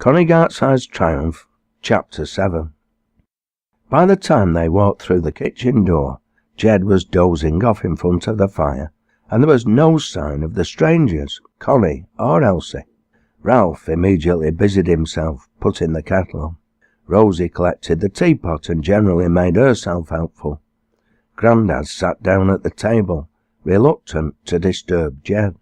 CONNIE GARTSIDE'S Triumph, Chapter 7. By the time they walked through the kitchen door, Jed was dozing off in front of the fire, and there was no sign of the strangers, Connie or Elsie. Ralph immediately busied himself putting the kettle on. Rosie collected the teapot and generally made herself helpful. Grandad sat down at the table, reluctant to disturb Jed.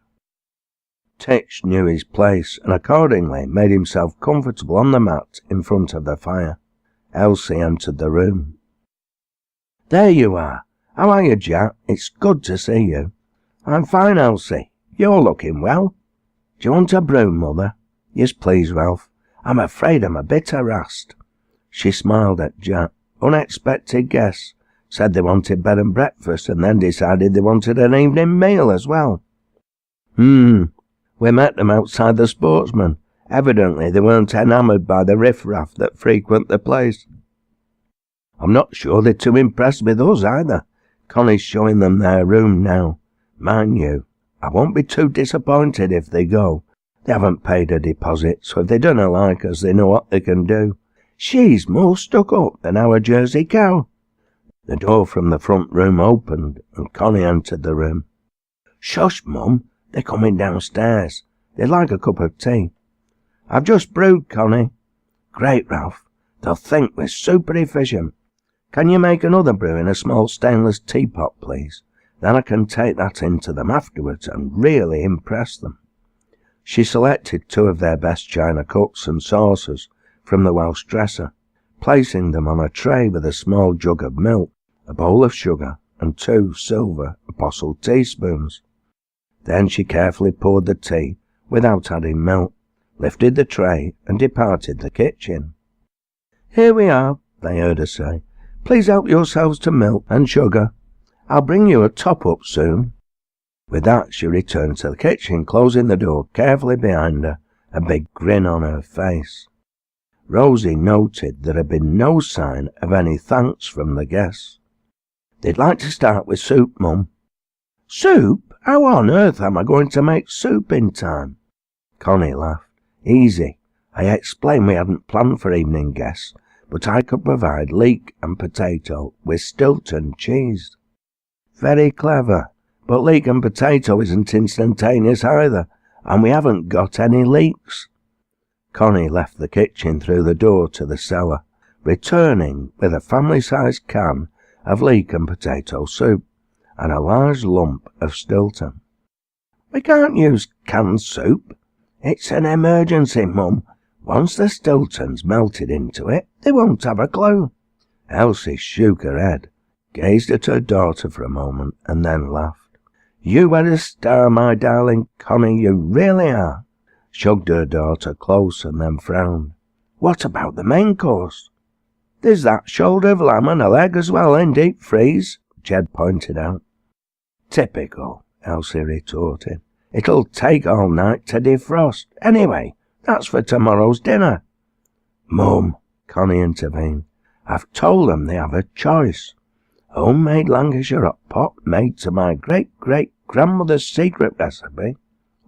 Titch knew his place and accordingly made himself comfortable on the mat in front of the fire. Elsie entered the room. "There you are. How are you, Jack? It's good to see you." "I'm fine, Elsie. You're looking well." "Do you want a broom, Mother?" "Yes, please, Ralph. I'm afraid I'm a bit harassed." She smiled at Jack. "Unexpected guests. Said they wanted bed and breakfast and then decided they wanted an evening meal as well." We met them outside the Sportsman. Evidently they weren't enamoured by the riff-raff that frequent the place. I'm not sure they're too impressed with us either. Connie's showing them their room now. Mind you, I won't be too disappointed if they go. They haven't paid a deposit, so if they don't like us, they know what they can do. She's more stuck up than our Jersey cow. The door from the front room opened, and Connie entered the room. "Shush, Mum. They're coming downstairs. They'd like a cup of tea." "I've just brewed, Connie." "Great, Ralph. They'll think we're super efficient. Can you make another brew in a small stainless teapot, please? Then I can take that into them afterwards and really impress them." She selected 2 of their best china cups and saucers from the Welsh dresser, placing them on a tray with a small jug of milk, a bowl of sugar, and 2 silver apostle teaspoons. Then she carefully poured the tea without adding milk, lifted the tray, and departed the kitchen. "Here we are," they heard her say. "Please help yourselves to milk and sugar. I'll bring you a top-up soon." With that she returned to the kitchen, closing the door carefully behind her, a big grin on her face. Rosie noted there had been no sign of any thanks from the guests. "They'd like to start with soup, Mum." "Soup? How on earth am I going to make soup in time?" Connie laughed. "Easy. I explained we hadn't planned for evening guests, but I could provide leek and potato with Stilton cheese." "Very clever. But leek and potato isn't instantaneous either, and we haven't got any leeks." Connie left the kitchen through the door to the cellar, returning with a family-sized can of leek and potato soup and a large lump of Stilton. "We can't use canned soup. It's an emergency, Mum. Once the Stilton's melted into it, they won't have a clue." Elsie shook her head, gazed at her daughter for a moment, and then laughed. "You are a star, my darling Connie, you really are." Shrugged her daughter close and then frowned. "What about the main course?" "There's that shoulder of lamb and a leg as well in deep freeze," Jed pointed out. "Typical," Elsie retorted. "It'll take all night to defrost. Anyway, that's for tomorrow's dinner." "Mum," Connie intervened, "I've told them they have a choice. Homemade Lancashire hot pot made to my great-great-grandmother's secret recipe,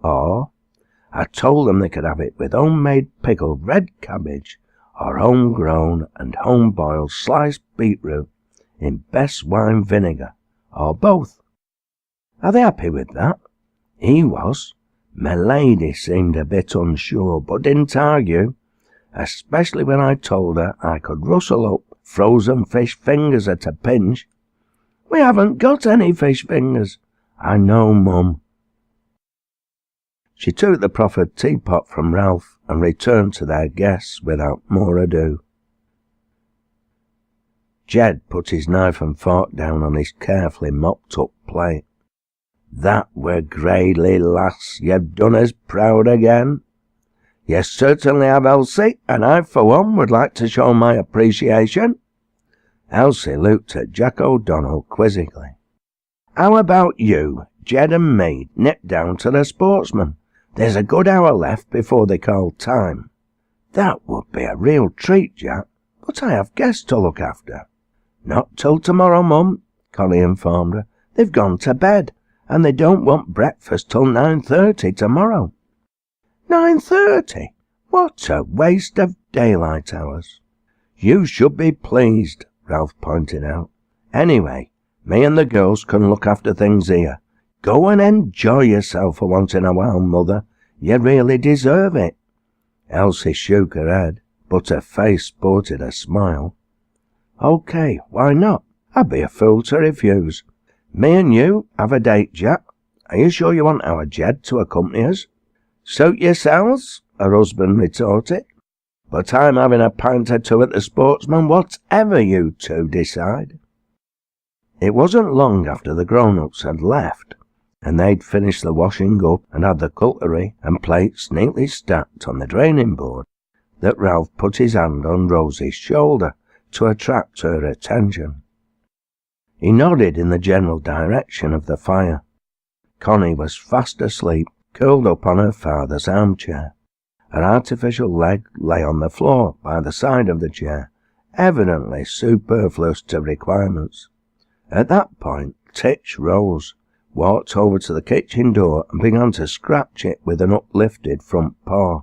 or I told them they could have it with homemade pickled red cabbage, or homegrown and home-boiled sliced beetroot in best wine vinegar, or both. Are they happy with that?" He was. My lady seemed a bit unsure, but didn't argue, especially when I told her I could rustle up frozen fish fingers at a pinch. "We haven't got any fish fingers." "I know, Mum." She took the proffered teapot from Ralph and returned to their guests without more ado. Jed put his knife and fork down on his carefully mopped-up plate. "That were gradely, lass. You've done us proud again." "You certainly have, Elsie, and I, for one, would like to show my appreciation." Elsie looked at Jack O'Donnell quizzically. "How about you, Jed and me, nip down to the Sportsman? There's a good hour left before they call time." "That would be a real treat, Jack, but I have guests to look after." "Not till tomorrow, Mum," Connie informed her. "They've gone to bed, and they don't want breakfast till 9:30 tomorrow." 9:30? What a waste of daylight hours. You should be pleased, Ralph pointed out. Anyway, me and the girls can look after things here. Go and enjoy yourself for once in a while, Mother. You really deserve it. Elsie shook her head, but her face sported a smile. OK, why not? I'd be a fool to refuse. Me and you have a date, Jack. Are you sure you want our Jed to accompany us? Suit yourselves, her husband retorted. But I'm having a pint or two at the Sportsman, whatever you two decide. It wasn't long after the grown-ups had left, and they'd finished the washing up and had the cutlery and plates neatly stacked on the draining board, that Ralph put his hand on Rosie's shoulder to attract her attention. He nodded in the general direction of the fire. Connie was fast asleep, curled up on her father's armchair. Her artificial leg lay on the floor by the side of the chair, evidently superfluous to requirements. At that point, Titch rose, walked over to the kitchen door and began to scratch it with an uplifted front paw.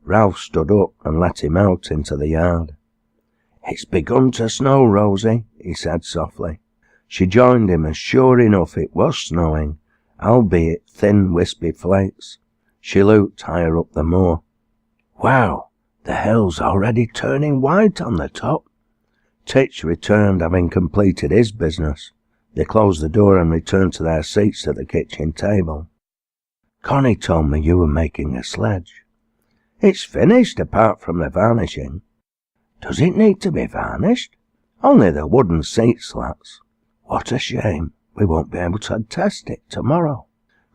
Ralph stood up and let him out into the yard. It's begun to snow, Rosie, he said softly. She joined him, and sure enough it was snowing, albeit thin wispy flakes. She looked higher up the moor. Wow, the hill's already turning white on the top. Titch returned, having completed his business. They closed the door and returned to their seats at the kitchen table. Connie told me you were making a sledge. It's finished, apart from the varnishing. Does it need to be varnished? Only the wooden seat slats. What a shame. We won't be able to test it tomorrow.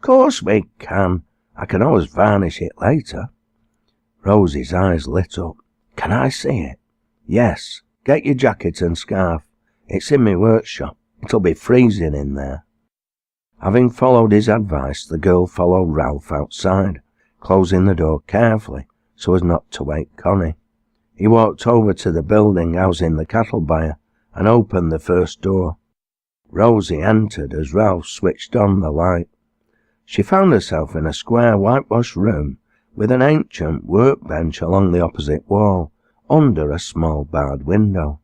Course we can. I can always varnish it later. Rosie's eyes lit up. Can I see it? Yes. Get your jacket and scarf. It's in my workshop. It'll be freezing in there. Having followed his advice, the girl followed Ralph outside, closing the door carefully so as not to wake Connie. He walked over to the building housing the cattle buyer and opened the first door. Rosie entered as Ralph switched on the light. She found herself in a square whitewashed room with an ancient workbench along the opposite wall, under a small barred window.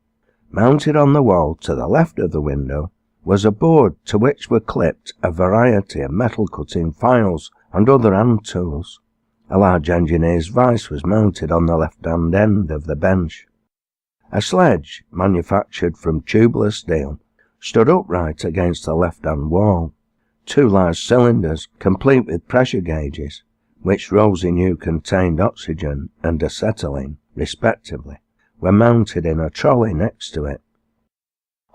Mounted on the wall to the left of the window was a board to which were clipped a variety of metal-cutting files and other hand tools. A large engineer's vice was mounted on the left-hand end of the bench. A sledge, manufactured from tubular steel, stood upright against the left-hand wall. Two large cylinders, complete with pressure gauges, which Rosie knew contained oxygen and acetylene, respectively, were mounted in a trolley next to it.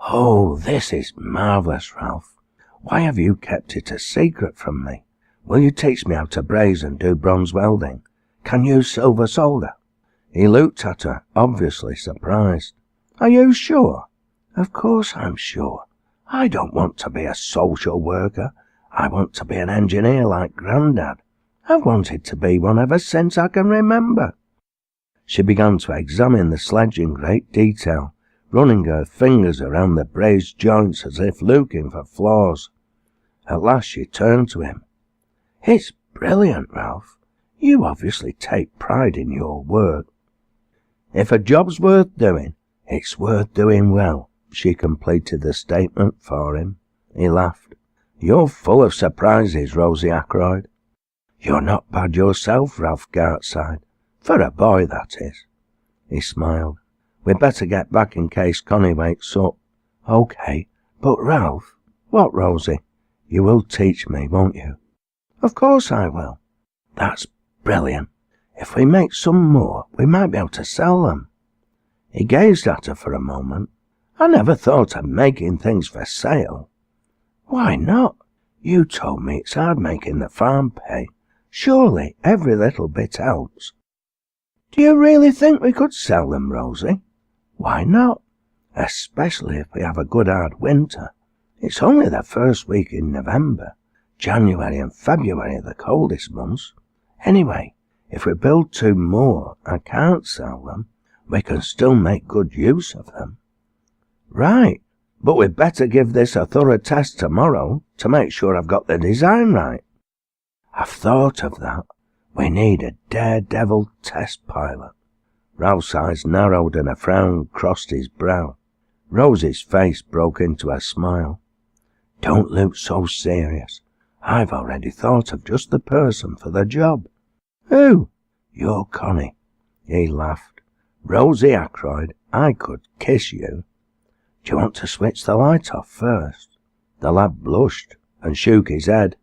Oh, this is marvellous, Ralph. Why have you kept it a secret from me? Will you teach me how to braze and do bronze welding? Can you silver solder? He looked at her, obviously surprised. Are you sure? Of course I'm sure. I don't want to be a social worker. I want to be an engineer like Grandad. I've wanted to be one ever since I can remember. She began to examine the sledge in great detail, running her fingers around the brazed joints as if looking for flaws. At last she turned to him. It's brilliant, Ralph. You obviously take pride in your work. If a job's worth doing, it's worth doing well, she completed the statement for him. He laughed. You're full of surprises, Rosie Ackroyd. You're not bad yourself, Ralph Gartside. For a boy, that is. He smiled. We'd better get back in case Connie wakes up. OK, but Ralph... What, Rosie? You will teach me, won't you? Of course I will. That's brilliant. If we make some more, we might be able to sell them. He gazed at her for a moment. I never thought of making things for sale. Why not? You told me it's hard making the farm pay. Surely every little bit helps. Do you really think we could sell them, Rosie? Why not? Especially if we have a good hard winter. It's only the first week in November. January and February are the coldest months. Anyway, if we build 2 more and can't sell them, we can still make good use of them. Right, but we'd better give this a thorough test tomorrow to make sure I've got the design right. I've thought of that. We need a daredevil test pilot. Ralph's eyes narrowed and a frown crossed his brow. Rosie's face broke into a smile. Don't look so serious. I've already thought of just the person for the job. Who? You're Connie. He laughed. Rosie Ackroyd, I could kiss you. Do you want to switch the light off first? The lad blushed and shook his head.